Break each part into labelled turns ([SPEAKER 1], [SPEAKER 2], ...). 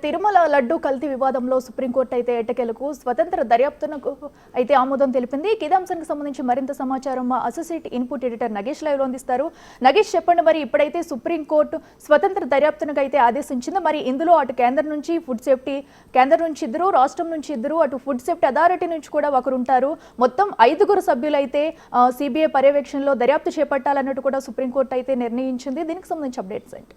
[SPEAKER 1] తిరుమల లడ్డు కల్తీ వివాదంలో సుప్రీంకోర్టు అయితే ఎట్టకేలకు స్వతంత్ర దర్యాప్తునకు అయితే ఆమోదం తెలిపింది. ఇదే అంశానికి సంబంధించి మరింత సమాచారం మా associate input editor Nagesh live లో అందిస్తారు. నగేష్, చెప్పండి, మరి ఇప్పుడైతే సుప్రీంకోర్టు స్వతంత్ర దర్యాప్తునకు అయితే ఆదేశించింది. మరి ఇందులో అటు కేంద్రం నుంచి ఫుడ్ సేఫ్టీ కేంద్రం నుంచి ఇద్దరు, రాష్ట్రం నుంచి ఇద్దరు, అటు ఫుడ్ సేఫ్టీ అథారిటీ నుంచి కూడా ఒకరు ఉంటారు. మొత్తం 5 సభ్యులైతే సిబిఐ పర్యవేక్షణలో దర్యాప్తు చేపట్టాలన్నట్టు కూడా సుప్రీంకోర్టు అయితే నిర్ణయించింది. దీనికి సంబంధించి అప్డేట్స్ ఏంటి?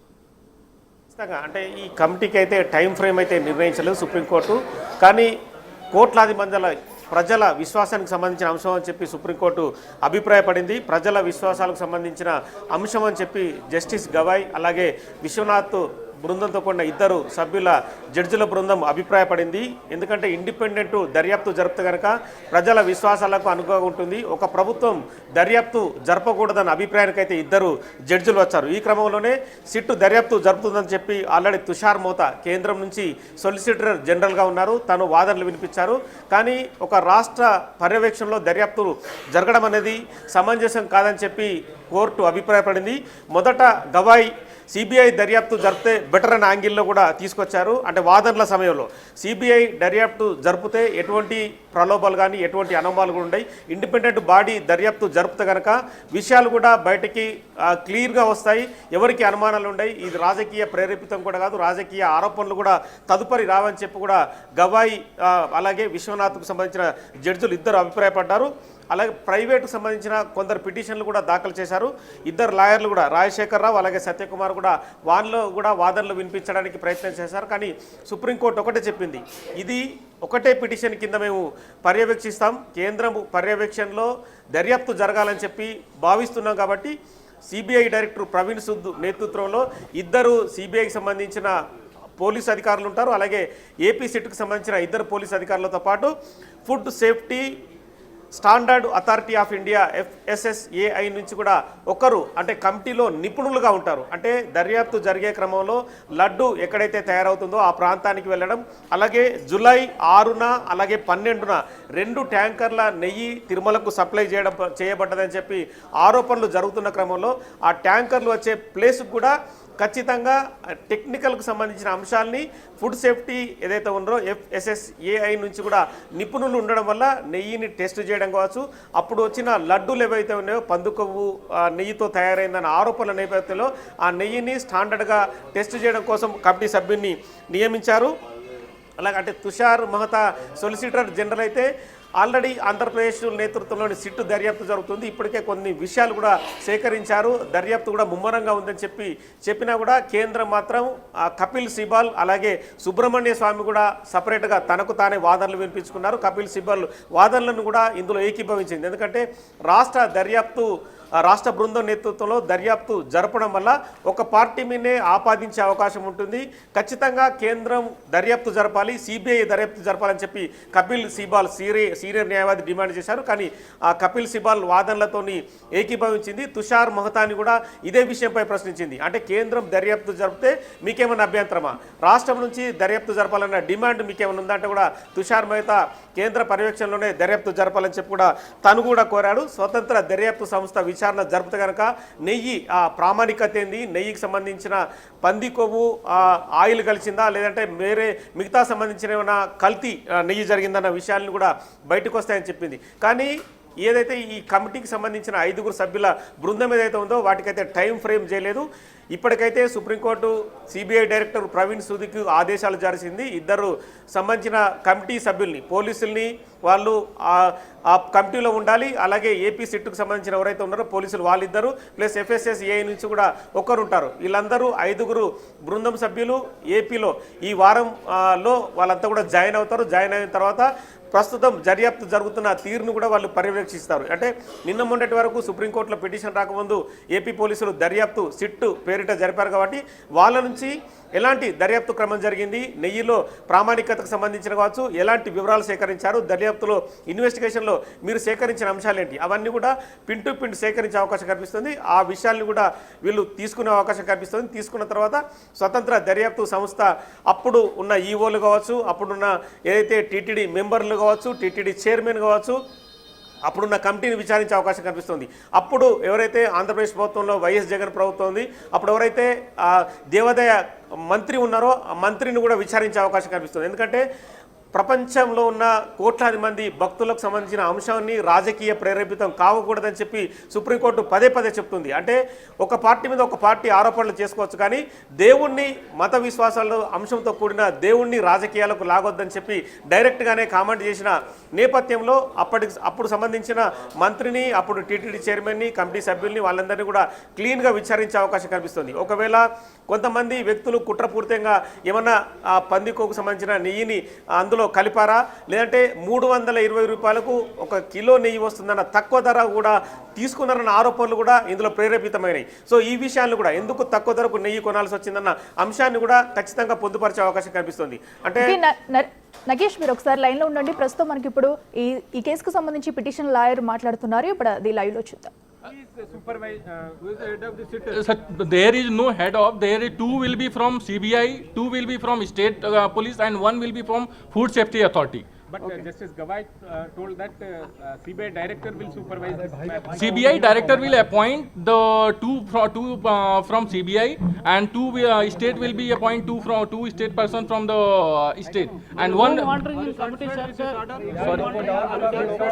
[SPEAKER 2] అంటే ఈ కమిటీకి అయితే టైం ఫ్రేమ్ అయితే నిర్ణయించలేదు సుప్రీంకోర్టు. కానీ కోట్లాది మందిల ప్రజల విశ్వాసానికి సంబంధించిన అంశం అని చెప్పి సుప్రీంకోర్టు అభిప్రాయపడింది. ప్రజల విశ్వాసాలకు సంబంధించిన అంశం అని చెప్పి జస్టిస్ గవాయ్ అలాగే విశ్వనాథ్ బృందంతో కూడిన 2 సభ్యుల జడ్జిల బృందం అభిప్రాయపడింది. ఎందుకంటే ఇండిపెండెంట్ దర్యాప్తు జరిపితే కనుక ప్రజల విశ్వాసాలకు అనుగుణంగా ఉంటుంది. ఒక ప్రభుత్వం దర్యాప్తు జరపకూడదన్న అభిప్రాయానికి అయితే 2 జడ్జిలు వచ్చారు. ఈ క్రమంలోనే సిట్టు దర్యాప్తు జరుపుతుందని చెప్పి ఆల్రెడీ తుషార్ మోతా కేంద్రం నుంచి సొలిసిటర్ జనరల్గా ఉన్నారు. తను వాదనలు వినిపించారు. కానీ ఒక రాష్ట్ర పర్యవేక్షణలో దర్యాప్తు జరగడం అనేది సమంజసం కాదని చెప్పి కోర్టు అభిప్రాయపడింది. మొదట గవాయ్ సిబిఐ దర్యాప్తు జరిపితే బెటర్ అనే యాంగిల్లో కూడా తీసుకొచ్చారు. అంటే వాదనల సమయంలో సిబిఐ దర్యాప్తు జరిపితే ఎటువంటి ప్రలోభాలు కానీ ఎటువంటి అనుమానాలు కూడా ఉన్నాయి. ఇండిపెండెంట్ బాడీ దర్యాప్తు జరిపితే కనుక విషయాలు కూడా బయటికి క్లియర్గా వస్తాయి, ఎవరికి అనుమానాలు ఉన్నాయి. ఇది రాజకీయ ప్రేరేపితం కూడా కాదు, రాజకీయ ఆరోపణలు కూడా తదుపరి రావని చెప్పి కూడా గవాయ్ అలాగే విశ్వనాథ్కు సంబంధించిన జడ్జిలు 2 అభిప్రాయపడ్డారు. అలాగే ప్రైవేటుకు సంబంధించిన కొందరు పిటిషన్లు కూడా దాఖలు చేశారు. 2 లాయర్లు కూడా రాజశేఖర్ రావు అలాగే సత్యకుమార్ కూడా వాళ్ళలో కూడా వాదనలు వినిపించడానికి ప్రయత్నం చేశారు. కానీ సుప్రీంకోర్టు ఒకటే చెప్పింది, ఇది ఒకటే పిటిషన్ కింద మేము పర్యవేక్షిస్తాం, కేంద్రం పర్యవేక్షణలో దర్యాప్తు జరగాలని చెప్పి భావిస్తున్నాం. కాబట్టి సిబిఐ డైరెక్టర్ ప్రవీణ్ సుద్ నేతృత్వంలో 2 సిబిఐకి సంబంధించిన పోలీసు అధికారులు ఉంటారు. అలాగే ఏపీ సిట్కు సంబంధించిన 2 పోలీసు అధికారులతో పాటు food safety standard authority of India FSSAI నుంచి కూడా ఒకరు అంటే కమిటీలో నిపుణులుగా ఉంటారు. అంటే దర్యాప్తు జరిగే క్రమంలో లడ్డు ఎక్కడైతే తయారవుతుందో ఆ ప్రాంతానికి వెళ్ళడం, అలాగే జూలై 6న అలాగే 12న 2 ట్యాంకర్ల నెయ్యి తిరుమలకు సప్లై చేయబడ్డదని చెప్పి ఆరోపణలు జరుగుతున్న క్రమంలో ఆ ట్యాంకర్లు వచ్చే ప్లేస్కు కూడా ఖచ్చితంగా టెక్నికల్కు సంబంధించిన అంశాలని ఫుడ్ సేఫ్టీ ఏదైతే ఉందో FSSAI నుంచి కూడా నిపుణులు ఉండడం వల్ల నెయ్యిని టెస్ట్ చేయడం కావచ్చు, అప్పుడు వచ్చిన లడ్డూలు ఏవైతే ఉన్నాయో పందుకొవ్వు నెయ్యితో తయారైందన్న ఆరోపణల నేపథ్యంలో ఆ నెయ్యిని స్టాండర్డ్గా టెస్ట్ చేయడం కోసం కమిటీ సభ్యుని నియమించారు. అలాగే అంటే తుషార్ మహతా సొలిసిటర్ జనరల్ అయితే ఆల్రెడీ ఆంధ్రప్రదేశ్ నేతృత్వంలోని సిట్టు దర్యాప్తు జరుగుతుంది. ఇప్పటికే కొన్ని విషయాలు కూడా సేకరించారు, దర్యాప్తు కూడా ముమ్మరంగా ఉందని చెప్పినా కూడా కేంద్రం మాత్రం కపిల్ సిబాల్ అలాగే సుబ్రహ్మణ్య స్వామి కూడా సపరేట్గా తనకు తానే వాదనలు వినిపించుకున్నారు. కపిల్ సిబాల్ వాదనలను కూడా ఇందులో ఏకీభవించింది. ఎందుకంటే రాష్ట్ర బృందం నేతృత్వంలో దర్యాప్తు జరపడం వల్ల ఒక పార్టీ మీదే ఆపాదించే అవకాశం ఉంటుంది. ఖచ్చితంగా కేంద్రం దర్యాప్తు జరపాలి, సిబిఐ దర్యాప్తు జరపాలని చెప్పి కపిల్ సిబాల్ సీనియర్ న్యాయవాది డిమాండ్ చేశారు. కానీ ఆ కపిల్ సిబాల్ వాదనలతోని ఏకీభవించింది. తుషార్ మహతాని కూడా ఇదే విషయంపై ప్రశ్నించింది. అంటే కేంద్రం దర్యాప్తు జరిపితే మీకేమన్నా అభ్యంతరమా, రాష్ట్రం నుంచి దర్యాప్తు జరపాలన్న డిమాండ్ మీకేమన్నా ఉందంటే కూడా తుషార్ మహతా కేంద్ర పర్యవేక్షణలోనే దర్యాప్తు జరపాలని చెప్పి కూడా తను కూడా కోరాడు. స్వతంత్ర దర్యాప్తు సంస్థ విచారణ జరిపితే కనుక నెయ్యి ప్రామాణికత ఏంది, నెయ్యికి సంబంధించిన పంది కొవ్వు ఆయిల్ కలిసిందా లేదంటే మిగతా సంబంధించిన ఏమైనా కల్తీ నెయ్యి జరిగిందన్న విషయాలను కూడా బయటకు వస్తాయని చెప్పింది. కానీ ఏదైతే ఈ కమిటీకి సంబంధించిన 5 సభ్యుల బృందం ఏదైతే ఉందో వాటికైతే టైం ఫ్రేమ్ చేయలేదు. ఇప్పటికైతే సుప్రీంకోర్టు సిబిఐ డైరెక్టర్ ప్రవీణ్ సూద్కి ఆదేశాలు జారీ 2 సంబంధించిన కమిటీ సభ్యుల్ని పోలీసుల్ని వాళ్ళు ఆ కమిటీలో ఉండాలి. అలాగే ఏపీ సిట్కు సంబంధించిన ఎవరైతే ఉన్నారో పోలీసులు వాళ్ళిద్దరు ప్లస్ FSSAI నుంచి కూడా ఒకరు ఉంటారు. వీళ్ళందరూ 5 బృందం సభ్యులు ఏపీలో ఈ వారంలో వాళ్ళంతా కూడా జాయిన్ అవుతారు. జాయిన్ అయిన తర్వాత ప్రస్తుతం దర్యాప్తు జరుగుతున్న తీరును కూడా వాళ్ళు పర్యవేక్షిస్తారు. అంటే నిన్న మొన్నటి వరకు సుప్రీంకోర్టులో పిటిషన్ రాకముందు ఏపీ పోలీసులు దర్యాప్తు సిట్టు పేరిట జరిపారు. కాబట్టి వాళ్ళ నుంచి ఎలాంటి దర్యాప్తు క్రమం జరిగింది, నెయ్యిలో ప్రామాణికతకు సంబంధించిన కావచ్చు, ఎలాంటి వివరాలు సేకరించారు, దర్యాప్తులో ఇన్వెస్టిగేషన్లో మీరు సేకరించిన అంశాలు ఏంటి, అవన్నీ కూడా పిన్ టు పిన్ సేకరించే అవకాశం కనిపిస్తుంది. ఆ విషయాల్ని కూడా వీళ్ళు తీసుకునే అవకాశం కనిపిస్తుంది. తీసుకున్న తర్వాత స్వతంత్ర దర్యాప్తు సంస్థ అప్పుడు ఉన్న ఈఓలు కావచ్చు, అప్పుడున్న ఏదైతే టీటీడీ మెంబర్లు కావచ్చు, టీటీడీ చైర్మన్ కావచ్చు, అప్పుడున్న కమిటీని విచారించే అవకాశం కనిపిస్తుంది. అప్పుడు ఎవరైతే ఆంధ్రప్రదేశ్ ప్రభుత్వంలో వైఎస్ జగన్ ప్రభుత్వం ఉంది, అప్పుడు ఎవరైతే దేవాదాయ మంత్రి ఉన్నారో ఆ మంత్రిని కూడా విచారించే అవకాశం కనిపిస్తుంది. ఎందుకంటే ప్రపంచంలో ఉన్న కోట్లాది మంది భక్తులకు సంబంధించిన అంశాన్ని రాజకీయ ప్రేరేపితం కావకూడదని చెప్పి సుప్రీంకోర్టు పదే పదే చెప్తుంది. అంటే ఒక పార్టీ మీద ఒక పార్టీ ఆరోపణలు చేసుకోవచ్చు, కానీ దేవుణ్ణి మత విశ్వాసాల అంశంతో కూడిన దేవుణ్ణి రాజకీయాలకు లాగొద్దని చెప్పి డైరెక్ట్గానే కామెంట్ చేసిన నేపథ్యంలో అప్పుడు సంబంధించిన మంత్రిని, అప్పుడు టీటీడీ చైర్మన్ని, కమిటీ సభ్యుల్ని వాళ్ళందరినీ కూడా క్లీన్గా విచారించే అవకాశం కనిపిస్తుంది. ఒకవేళ కొంతమంది వ్యక్తులు కుట్రపూరితంగా ఏమన్నా పందికోకు సంబంధించిన నెయ్యిని అందులో కలిపారా, లేదంటే 320 రూపాయలకు 1 కిలో నెయ్యి వస్తుందన్న తక్కువ ధర కూడా తీసుకున్నారన్న ఆరోపణలు కూడా ఇందులో ప్రేరేపితమైనవి. సో ఈ విషయాన్ని కూడా ఎందుకు తక్కువ ధరకు నెయ్యి కొనాల్సి వచ్చిందన్న అంశాన్ని కూడా ఖచ్చితంగా పొందుపరిచే అవకాశం కనిపిస్తుంది. అంటే
[SPEAKER 1] నగేష్, మీరు ఒకసారి లైన్లో ఉండండి. ప్రస్తుతం మనకి ఇప్పుడు ఈ కేసుకు సంబంధించి పిటిషన్ లాయర్ మాట్లాడుతున్నారు. ఇప్పుడు అది లైవ్లో చూద్దాం.
[SPEAKER 3] There is no head of. There is 2 will be from CBI, 2 will be from state police, and 1 will be from Food Safety Authority.
[SPEAKER 4] But Justice Gavai told that CBI director will supervise this matter.
[SPEAKER 3] CBI director will appoint the two from CBI, and 2 state will be appoint 2 state person from the state, and 1.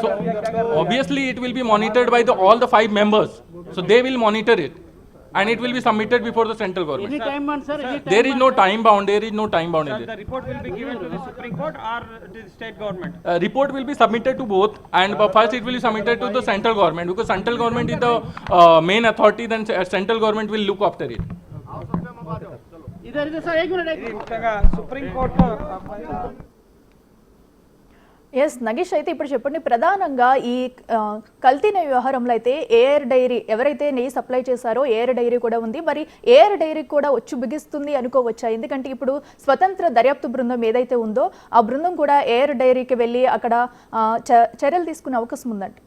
[SPEAKER 3] So obviously it will be monitored by all the 5 members. So they will monitor it, and it will be submitted before the central government.
[SPEAKER 4] Any time bound, sir?
[SPEAKER 3] There is no time bound. There is no time bound in
[SPEAKER 4] The
[SPEAKER 3] this.
[SPEAKER 4] report will be given to the Supreme Court or to the state government.
[SPEAKER 3] Report will be submitted to both, and first it will be submitted to the central government, because central government is the main authority. Then central government will look after it.
[SPEAKER 4] Supreme Court.
[SPEAKER 1] Yes Nagesh, అయితే ఇప్పుడు చెప్పండి, ప్రధానంగా ఈ కల్తీ నెయ్యి వ్యవహారంలో అయితే AR dairy ఎవరైతే నెయ్యి సప్లై చేశారో ఏఆర్ డైరీ కూడా ఉంది. మరి ఏఆర్ డైరీ కూడా వచ్చి బిగిస్తుంది అనుకోవచ్చా? ఎందుకంటే ఇప్పుడు స్వతంత్ర దర్యాప్తు బృందం ఏదైతే ఉందో ఆ బృందం కూడా ఏఆర్ డైరీకి వెళ్ళి అక్కడ చర్యలు తీసుకునే అవకాశం ఉందండి.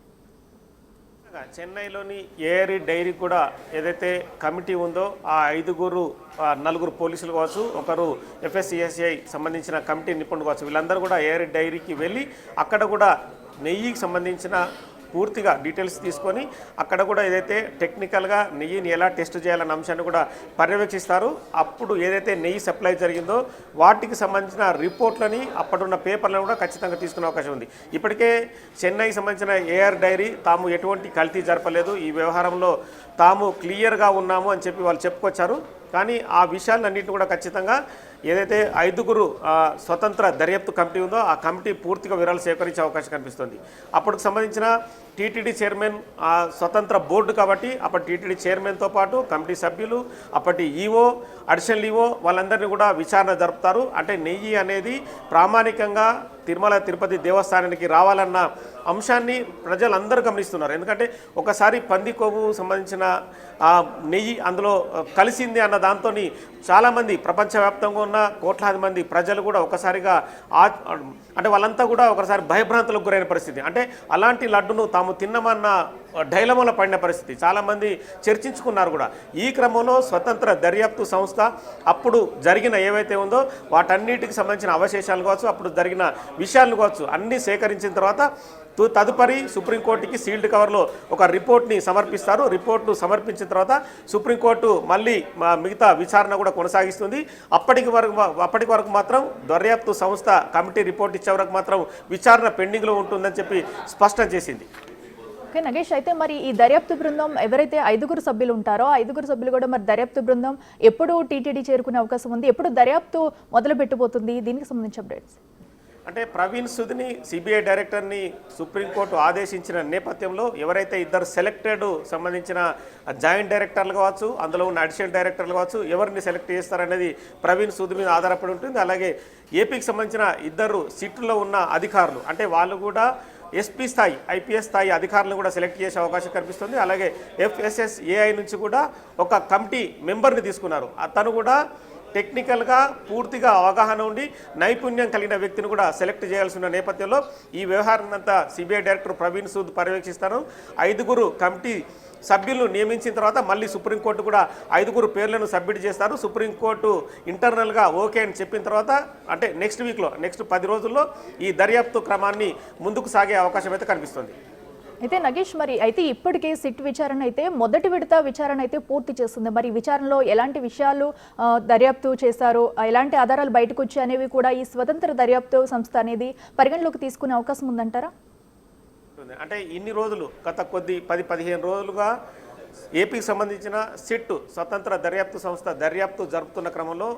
[SPEAKER 2] చెన్నైలోని ఏఆర్ డైరీ కూడా ఏదైతే కమిటీ ఉందో ఆ 4 పోలీసులు కావచ్చు, ఒకరు FSCSI సంబంధించిన కమిటీ నిపుణులు కావచ్చు, వీళ్ళందరూ కూడా ఏఆర్ డైరీకి వెళ్ళి అక్కడ కూడా నెయ్యికి సంబంధించిన పూర్తిగా డీటెయిల్స్ తీసుకొని అక్కడ కూడా ఏదైతే టెక్నికల్గా నెయ్యిని ఎలా టెస్ట్ చేయాలన్న అంశాన్ని కూడా పర్యవేక్షిస్తారు. అప్పుడు ఏదైతే నెయ్యి సప్లై జరిగిందో వాటికి సంబంధించిన రిపోర్ట్లని అప్పుడున్న పేపర్లను కూడా ఖచ్చితంగా తీసుకునే అవకాశం ఉంది. ఇప్పటికే చెన్నైకి సంబంధించిన ఏఆర్ డైరీ తాము ఎటువంటి కల్తీ జరపలేదు, ఈ వ్యవహారంలో తాము క్లియర్గా ఉన్నాము అని చెప్పి వాళ్ళు చెప్పుకొచ్చారు. కానీ ఆ విషయాలన్నింటినీ కూడా ఖచ్చితంగా ఏదైతే 5 స్వతంత్ర దర్యాప్తు కమిటీ ఉందో ఆ కమిటీ పూర్తిగా వివరాలు సేకరించే అవకాశం కనిపిస్తుంది. అప్పటికి సంబంధించిన టీటీడీ చైర్మన్ స్వతంత్ర బోర్డు కాబట్టి అప్పటి టీటీడీ చైర్మన్తో పాటు కమిటీ సభ్యులు, అప్పటి ఈఓ, అడిషనల్ ఈఓ వాళ్ళందరినీ కూడా విచారణ జరుపుతారు. అంటే నెయ్యి అనేది ప్రామాణికంగా తిరుమల తిరుపతి దేవస్థానానికి రావాలన్న అంశాన్ని ప్రజలందరూ గమనిస్తున్నారు. ఎందుకంటే ఒకసారి పంది కొవ్వు సంబంధించిన నెయ్యి అందులో కలిసింది అన్న దాంతో చాలామంది ప్రపంచవ్యాప్తంగా ఉన్న కోట్లాది మంది ప్రజలు కూడా ఒకసారిగా అంటే వాళ్ళంతా కూడా ఒకసారి భయభ్రాంతులకు గురైన పరిస్థితి. అంటే అలాంటి లడ్డును తాము తిన్నామన్న డైలమాలో పడిన పరిస్థితి చాలామంది చర్చించుకున్నారు కూడా. ఈ క్రమంలో స్వతంత్ర దర్యాప్తు సంస్థ అప్పుడు జరిగిన ఏవైతే ఉందో వాటన్నిటికి సంబంధించిన అవశేషాలు కావచ్చు, అప్పుడు జరిగిన విషయాలను కావచ్చు అన్నీ సేకరించిన తర్వాత తదుపరి సుప్రీంకోర్టుకి సీల్డ్ కవర్లో ఒక రిపోర్ట్ని సమర్పిస్తారు. రిపోర్ట్ను సమర్పించిన తర్వాత సుప్రీంకోర్టు మళ్ళీ మిగతా విచారణ కూడా కొనసాగిస్తుంది. అప్పటి వరకు మాత్రం దర్యాప్తు సంస్థ కమిటీ రిపోర్ట్ ఇచ్చే వరకు మాత్రం విచారణ పెండింగ్లో ఉంటుందని చెప్పి స్పష్టం చేసింది.
[SPEAKER 1] ఓకే నగేష్, అయితే మరి ఈ దర్యాప్తు బృందం ఎవరైతే 5 సభ్యులు ఉంటారో 5 సభ్యులు కూడా మరి దర్యాప్తు బృందం ఎప్పుడు టీటీడీ చేరుకునే అవకాశం ఉంది, ఎప్పుడు దర్యాప్తు మొదలు పెట్టబోతుంది, దీనికి సంబంధించి అప్డేట్స్?
[SPEAKER 2] అంటే ప్రవీణ్ సుద్ని సిబిఐ డైరెక్టర్ని సుప్రీంకోర్టు ఆదేశించిన నేపథ్యంలో ఎవరైతే 2 సెలెక్టెడ్ సంబంధించిన జాయింట్ డైరెక్టర్లు కావచ్చు, అందులో ఉన్న అడిషనల్ డైరెక్టర్లు కావచ్చు, ఎవరిని సెలెక్ట్ చేస్తారనేది ప్రవీణ్ సుద్ మీద ఆధారపడి ఉంటుంది. అలాగే ఏపీకి సంబంధించిన 2 సిట్లో ఉన్న అధికారులు అంటే వాళ్ళు కూడా ఎస్పీ స్థాయి, ఐపీఎస్ స్థాయి అధికారులను కూడా సెలెక్ట్ చేసే అవకాశం కనిపిస్తుంది. అలాగే FSSAI నుంచి కూడా ఒక కమిటీ మెంబర్ని తీసుకున్నారు. తను కూడా టెక్నికల్గా పూర్తిగా అవగాహన ఉండి నైపుణ్యం కలిగిన వ్యక్తిని కూడా సెలెక్ట్ చేయాల్సిన నేపథ్యంలో ఈ వ్యవహారాన్ని అంతా సిబిఐ డైరెక్టర్ ప్రవీణ్ సూద్ పర్యవేక్షిస్తారు. 5 కమిటీ సభ్యులను నియమించిన తర్వాత మళ్ళీ సుప్రీంకోర్టు కూడా 5 పేర్లను సబ్మిట్ చేస్తారు. సుప్రీంకోర్టు ఇంటర్నల్గా ఓకే అని చెప్పిన తర్వాత అంటే నెక్స్ట్ 10 రోజుల్లో ఈ దర్యాప్తు క్రమాన్ని ముందుకు సాగే అవకాశం అయితే కనిపిస్తుంది.
[SPEAKER 1] అయితే నగేష్ మరి అయితే ఇప్పటికే సిట్ విచారణ అయితే మొదటి విడత విచారణ అయితే పూర్తి చేస్తుంది. మరి విచారణలో ఎలాంటి విషయాలు దర్యాప్తు చేశారు, ఎలాంటి ఆధారాలు బయటకు వచ్చి అనేవి కూడా ఈ స్వతంత్ర దర్యాప్తు సంస్థ అనేది పరిగణలోకి తీసుకునే అవకాశం ఉందంటారా?
[SPEAKER 2] అంటే ఇన్ని రోజులు గత 10-15 రోజులుగా ఏపీకి సంబంధించిన సిట్ స్వతంత్ర దర్యాప్తు సంస్థ దర్యాప్తు జరుపుతున్న క్రమంలో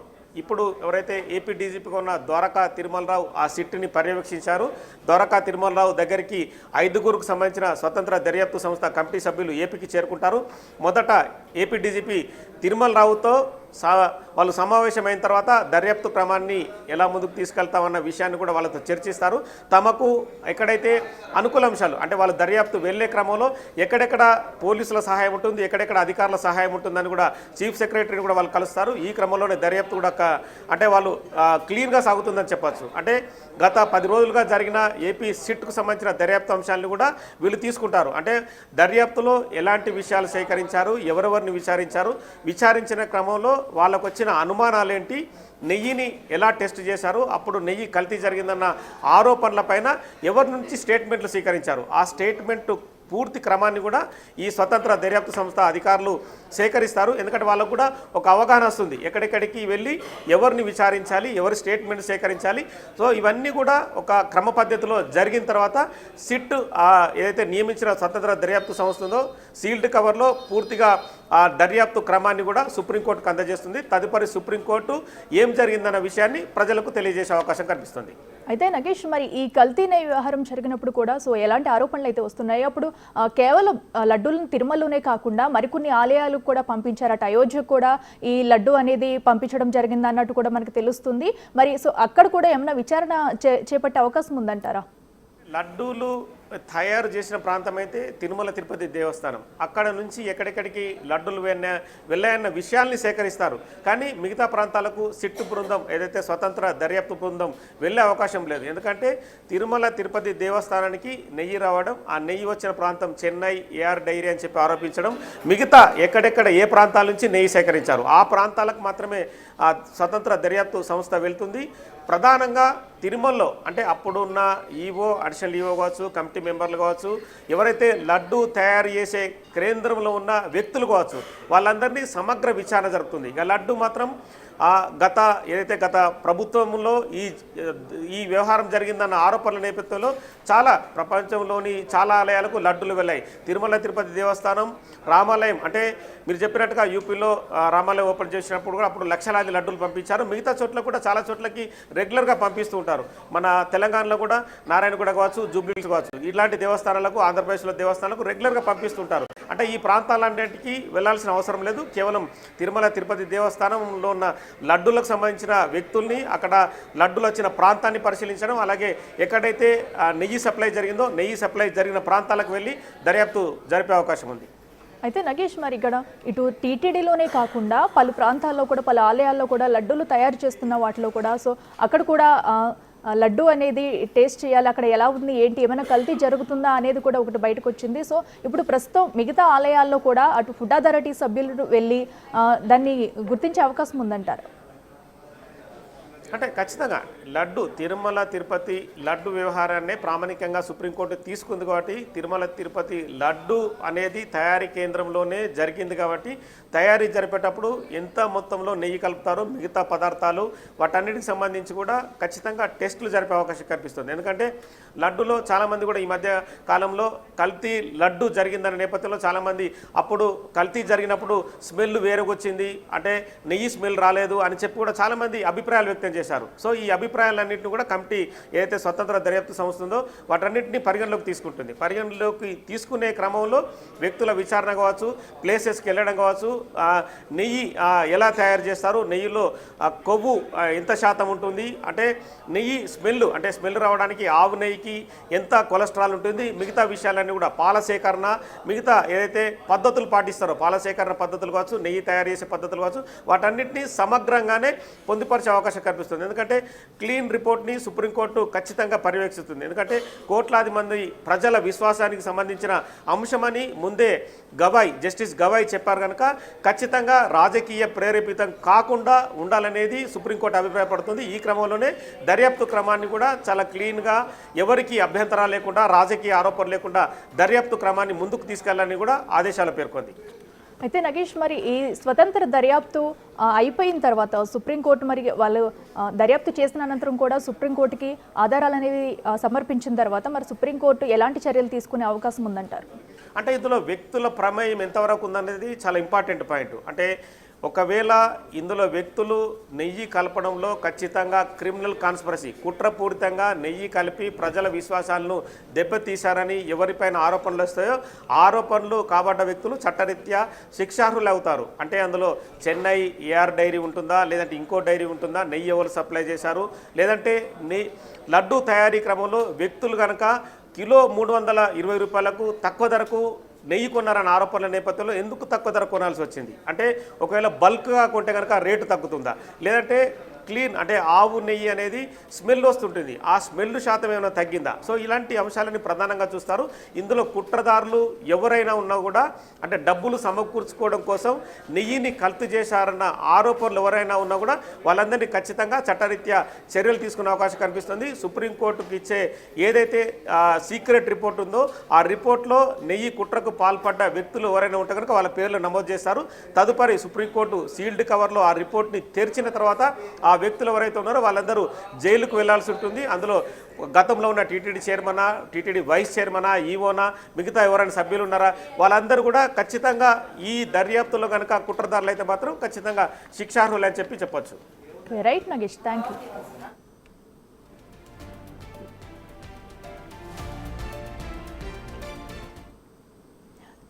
[SPEAKER 2] ఇప్పుడు ఎవరైతే ఏపీ డీజీపీగా ఉన్న ద్వారకా తిరుమలరావు ఆ సిట్ని పర్యవేక్షించారు. ద్వారకా తిరుమలరావు దగ్గరికి 5గురికి సంబంధించిన స్వతంత్ర దర్యాప్తు సంస్థ కమిటీ సభ్యులు ఏపీకి చేరుకుంటారు. మొదట ఏపీ డీజీపీ తిరుమలరావుతో వాళ్ళు సమావేశమైన తర్వాత దర్యాప్తు క్రమాన్ని ఎలా ముందుకు తీసుకెళ్తామన్న విషయాన్ని కూడా వాళ్ళతో చర్చిస్తారు. తమకు ఎక్కడైతే అనుకూల అంశాలు అంటే వాళ్ళ దర్యాప్తు వెళ్లే క్రమంలో ఎక్కడెక్కడ పోలీసుల సహాయం ఉంటుంది, ఎక్కడెక్కడ అధికారుల సహాయం ఉంటుందని కూడా చీఫ్ సెక్రటరీని కూడా వాళ్ళు కలుస్తారు. ఈ క్రమంలోనే దర్యాప్తు కూడా అంటే వాళ్ళు క్లీన్గా సాగుతుందని చెప్పచ్చు. అంటే గత 10 రోజులుగా జరిగిన ఏపీ సిట్కు సంబంధించిన దర్యాప్తు అంశాలను కూడా వీళ్ళు తీసుకుంటారు. అంటే దర్యాప్తులో ఎలాంటి విషయాలు సేకరించారు, ఎవరెవరిని విచారించిన క్రమంలో వాళ్ళకు వచ్చిన అనుమానాలేంటి, నెయ్యిని ఎలా టెస్ట్ చేశారు, అప్పుడు నెయ్యి కల్తీ జరిగిందన్న ఆరోపణలపైన ఎవరి నుంచి స్టేట్మెంట్లు స్వీకరించారు, ఆ స్టేట్మెంట్ పూర్తి క్రమాన్ని కూడా ఈ స్వతంత్ర దర్యాప్తు సంస్థ అధికారులు సేకరిస్తారు. ఎందుకంటే వాళ్ళకు కూడా ఒక అవగాహన వస్తుంది, ఎక్కడెక్కడికి వెళ్ళి ఎవరిని విచారించాలి, ఎవరి స్టేట్మెంట్ సేకరించాలి. సో ఇవన్నీ కూడా ఒక క్రమ పద్ధతిలో జరిగిన తర్వాత సిట్ ఏదైతే నియమించిన స్వతంత్ర దర్యాప్తు సంస్థ ఉందో సీల్డ్ కవర్లో పూర్తిగా ఆ దర్యాప్తు క్రమాన్ని కూడా సుప్రీంకోర్టుకు అందజేస్తుంది. తదుపరి సుప్రీంకోర్టు ఏం జరిగిందన్న విషయాన్ని ప్రజలకు తెలియజేసే అవకాశం కనిపిస్తుంది.
[SPEAKER 1] అయితే నగేష్ మరి ఈ కల్తీ నెయ్యి వ్యవహారం జరిగినప్పుడు కూడా సో ఎలాంటి ఆరోపణలు అయితే వస్తున్నాయి, అప్పుడు కేవలం లడ్డూలను తిరుమలలోనే కాకుండా మరికొన్ని ఆలయాలకు కూడా పంపించారట. అయోధ్యకు కూడా ఈ లడ్డు అనేది పంపించడం జరిగింది అన్నట్టు కూడా మనకు తెలుస్తుంది. మరి సో అక్కడ కూడా ఏమైనా విచారణ చేపట్టే అవకాశం ఉందంటారా?
[SPEAKER 2] లడ్డూలు తయారు చేసిన ప్రాంతం అయితే తిరుమల తిరుపతి దేవస్థానం. అక్కడ నుంచి ఎక్కడెక్కడికి లడ్డూలు వెళ్ళాయన్న విషయాల్ని సేకరిస్తారు. కానీ మిగతా ప్రాంతాలకు సిట్టు బృందం ఏదైతే స్వతంత్ర దర్యాప్తు బృందం వెళ్ళే అవకాశం లేదు. ఎందుకంటే తిరుమల తిరుపతి దేవస్థానానికి నెయ్యి రావడం, ఆ నెయ్యి వచ్చిన ప్రాంతం చెన్నై, ఏఆర్ డైరీ అని చెప్పి ఆరోపించడం, మిగతా ఎక్కడెక్కడ ఏ ప్రాంతాల నుంచి నెయ్యి సేకరించారు ఆ ప్రాంతాలకు మాత్రమే ఆ స్వతంత్ర దర్యాప్తు సంస్థ వెళ్తుంది. ప్రధానంగా తిరుమలలో అంటే అప్పుడున్న ఈవో, అడిషనల్ ఈవో కావచ్చు, కమిటీ మెంబర్లు కావచ్చు, ఎవరైతే లడ్డు తయారు చేసే కేంద్రంలో ఉన్న వ్యక్తులు కావచ్చు, వాళ్ళందరినీ సమగ్ర విచారణ జరుగుతుంది. ఇక లడ్డు మాత్రం గత ప్రభుత్వంలో ఈ వ్యవహారం జరిగిందన్న ఆరోపణల నేపథ్యంలో చాలా ప్రపంచంలోని చాలా ఆలయాలకు లడ్డులు వెళ్ళాయి. తిరుమల తిరుపతి దేవస్థానం, రామాలయం అంటే మీరు చెప్పినట్టుగా యూపీలో రామాలయం ఓపెన్ చేసినప్పుడు కూడా అప్పుడు లక్షలాది లడ్డులు పంపించారు. మిగతా చోట్ల కూడా చాలా చోట్లకి రెగ్యులర్గా పంపిస్తూ ఉంటారు. మన తెలంగాణలో కూడా నారాయణగూడ కావచ్చు, జూబ్లీహిల్స్ కావచ్చు, ఇలాంటి దేవస్థానాలకు, ఆంధ్రప్రదేశ్లో దేవస్థానాలకు రెగ్యులర్గా పంపిస్తుంటారు. అంటే ఈ ప్రాంతాలన్నింటికి వెళ్లాల్సిన అవసరం లేదు. కేవలం తిరుమల తిరుపతి దేవస్థానంలో ఉన్న లడ్డూలకు సంబంధించిన వ్యక్తుల్ని, అక్కడ లడ్డూలు వచ్చిన ప్రాంతాన్ని పరిశీలించడం, అలాగే ఎక్కడైతే నెయ్యి సప్లై జరిగిందో నెయ్యి సప్లై జరిగిన ప్రాంతాలకు వెళ్ళి దర్యాప్తు జరిపే అవకాశం ఉంది.
[SPEAKER 1] అయితే నగేష్ మరి ఇక్కడ ఇటు టీటీడీలోనే కాకుండా పలు ప్రాంతాల్లో కూడా, పలు ఆలయాల్లో కూడా లడ్డూలు తయారు చేస్తున్న వాటిలో కూడా సో అక్కడ కూడా లడ్డు అనేది టేస్ట్ చేయాలి, అక్కడ ఎలా ఉంది ఏంటి, ఏమైనా కల్తీ జరుగుతుందా అనేది కూడా ఒకటి బయటకు వచ్చింది. సో ఇప్పుడు ప్రస్తుతం మిగతా ఆలయాల్లో కూడా అటు ఫుడ్ అథారిటీ సభ్యులు వెళ్ళి దాన్ని గుర్తించే అవకాశం ఉందంటారు?
[SPEAKER 2] అంటే ఖచ్చితంగా లడ్డు తిరుమల తిరుపతి లడ్డు వ్యవహారాన్ని ప్రామాణికంగా సుప్రీంకోర్టు తీసుకుంది కాబట్టి, తిరుమల తిరుపతి లడ్డు అనేది తయారీ కేంద్రంలోనే జరిగింది కాబట్టి తయారీ జరిపేటప్పుడు ఎంత మొత్తంలో నెయ్యి కలుపుతారో, మిగతా పదార్థాలు వాటన్నిటికి సంబంధించి కూడా ఖచ్చితంగా టెస్టులు జరిపే అవకాశం కనిపిస్తుంది. ఎందుకంటే లడ్డులో చాలామంది కూడా ఈ మధ్య కాలంలో కల్తీ లడ్డు జరిగిందనే నేపథ్యంలో చాలామంది అప్పుడు కల్తీ జరిగినప్పుడు స్మెల్ వేరుగొచ్చింది, అంటే నెయ్యి స్మెల్ రాలేదు అని చెప్పి కూడా చాలామంది అభిప్రాయాలు వ్యక్తం చేశారు. సో ఈ అభిప్రాయాలన్నింటినీ కూడా కమిటీ ఏదైతే స్వతంత్ర దర్యాప్తు సంస్థ ఉందో వాటన్నింటినీ పరిగణలోకి తీసుకుంటుంది. పరిగణలోకి తీసుకునే క్రమంలో వ్యక్తుల విచారణ కావచ్చు, ప్లేసెస్కి వెళ్ళడం కావచ్చు, నెయ్యి ఎలా తయారు చేస్తారు, నెయ్యిలో కొవ్వు ఎంత శాతం ఉంటుంది, అంటే నెయ్యి స్మెల్ రావడానికి ఆవు నెయ్యికి ఎంత కొలెస్ట్రాల్ ఉంటుంది, మిగతా విషయాలన్నీ కూడా పాల సేకరణ, మిగతా ఏదైతే పద్ధతులు పాటిస్తారో పాల సేకరణ పద్ధతులు కావచ్చు, నెయ్యి తయారు చేసే పద్ధతులు కావచ్చు, వాటన్నింటినీ సమగ్రంగానే పొందుపరిచే అవకాశం కనిపిస్తుంది. కనిపిస్తుంది. ఎందుకంటే క్లీన్ రిపోర్ట్ని సుప్రీంకోర్టు ఖచ్చితంగా పర్యవేక్షిస్తుంది. ఎందుకంటే కోట్లాది మంది ప్రజల విశ్వాసానికి సంబంధించిన అంశమని ముందే జస్టిస్ గవాయ్ చెప్పారు కనుక ఖచ్చితంగా రాజకీయ ప్రేరేపితం కాకుండా ఉండాలనేది సుప్రీంకోర్టు అభిప్రాయపడుతుంది. ఈ క్రమంలోనే దర్యాప్తు క్రమాన్ని కూడా చాలా క్లీన్గా, ఎవరికి అభ్యంతరాలు లేకుండా, రాజకీయ ఆరోపణలు లేకుండా దర్యాప్తు క్రమాన్ని ముందుకు తీసుకెళ్లాలని కూడా ఆదేశాలు పేర్కొంది.
[SPEAKER 1] అయితే నగేష్, మరి ఈ స్వతంత్ర దర్యాప్తు అయిపోయిన తర్వాత సుప్రీంకోర్టు మరి వాళ్ళు దర్యాప్తు చేసిన అనంతరం కూడా సుప్రీంకోర్టుకి ఆధారాలు అనేవి సమర్పించిన తర్వాత మరి సుప్రీంకోర్టు ఎలాంటి చర్యలు తీసుకునే అవకాశం ఉందంటారు?
[SPEAKER 2] అంటే ఇందులో వ్యక్తుల ప్రమేయం ఎంతవరకు ఉందనేది చాలా ఇంపార్టెంట్ పాయింట్. అంటే ఒకవేళ ఇందులో వ్యక్తులు నెయ్యి కలపడంలో ఖచ్చితంగా క్రిమినల్ కాన్స్పిరసీ, కుట్రపూరితంగా నెయ్యి కలిపి ప్రజల విశ్వాసాలను దెబ్బతీశారని ఎవరిపైన ఆరోపణలు వస్తాయో ఆరోపణలు కాబడ్డ వ్యక్తులు చట్టరీత్యా శిక్షార్హులు అవుతారు. అంటే అందులో చెన్నై ఏఆర్ డైరీ ఉంటుందా, లేదంటే ఇంకో డైరీ ఉంటుందా, నెయ్యి ఎవరు సప్లై చేశారు, లేదంటే లడ్డూ తయారీ క్రమంలో వ్యక్తులు కనుక కిలో 320 రూపాయలకు తక్కువ ధరకు నెయ్యి కొన్నారన్న ఆరోపణల నేపథ్యంలో ఎందుకు తక్కువ ధర కొనాల్సి వచ్చింది? అంటే ఒకవేళ బల్క్గా కొంటే కనుక రేటు తగ్గుతుందా, లేదంటే క్లీన్ అంటే ఆవు నెయ్యి అనేది స్మెల్ వస్తుంటుంది, ఆ స్మెల్ శాతం ఏమైనా తగ్గిందా? సో ఇలాంటి అంశాలని ప్రధానంగా చూస్తారు. ఇందులో కుట్రదారులు ఎవరైనా ఉన్నా కూడా, అంటే డబ్బులు సమకూర్చుకోవడం కోసం నెయ్యిని కల్తీ చేశారన్న ఆరోపణలు ఎవరైనా ఉన్నా కూడా వాళ్ళందరినీ ఖచ్చితంగా చట్టరీత్యా చర్యలు తీసుకునే అవకాశం కనిపిస్తుంది. సుప్రీంకోర్టుకి ఇచ్చే ఏదైతే సీక్రెట్ రిపోర్ట్ ఉందో ఆ రిపోర్ట్లో నెయ్యి కుట్రకు పాల్పడ్డ వ్యక్తులు ఎవరైనా ఉంటే కనుక వాళ్ళ పేర్లు నమోదు చేస్తారు. తదుపరి సుప్రీంకోర్టు సీల్డ్ కవర్లో ఆ రిపోర్ట్ని తెరిచిన తర్వాత ఆ వ్యక్తులు ఎవరైతే ఉన్నారో వాళ్ళందరూ జైలుకు వెళ్లాల్సి ఉంటుంది. అందులో గతంలో ఉన్న టీటీడీ చైర్మనా, టీటీడీ వైస్ చైర్మనా, ఈవోనా, మిగతా ఎవరైనా సభ్యులు ఉన్నారా, వాళ్ళందరూ కూడా ఖచ్చితంగా ఈ దర్యాప్తులో కనుక కుట్రదారులు అయితే మాత్రం ఖచ్చితంగా శిక్షార్హులు అని చెప్పొచ్చు.
[SPEAKER 1] Right Nagesh, thank you.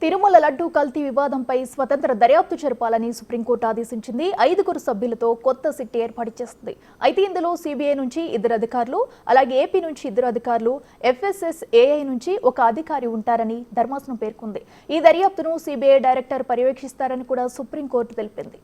[SPEAKER 1] Tirumala laddu కల్తీ వివాదంపై స్వతంత్ర దర్యాప్తు జరపాలని సుప్రీంకోర్టు ఆదేశించింది. 5 సభ్యులతో కొత్త సిట్ ఏర్పాటు చేస్తుంది. అయితే ఇందులో సిబిఐ నుంచి 2 అధికారులు, అలాగే ఏపీ నుంచి 2 అధికారులు, FSSAI నుంచి 1 అధికారి ఉంటారని ధర్మాసనం పేర్కొంది. ఈ దర్యాప్తును సిబిఐ డైరెక్టర్ పర్యవేక్షిస్తారని కూడా సుప్రీంకోర్టు తెలిపింది.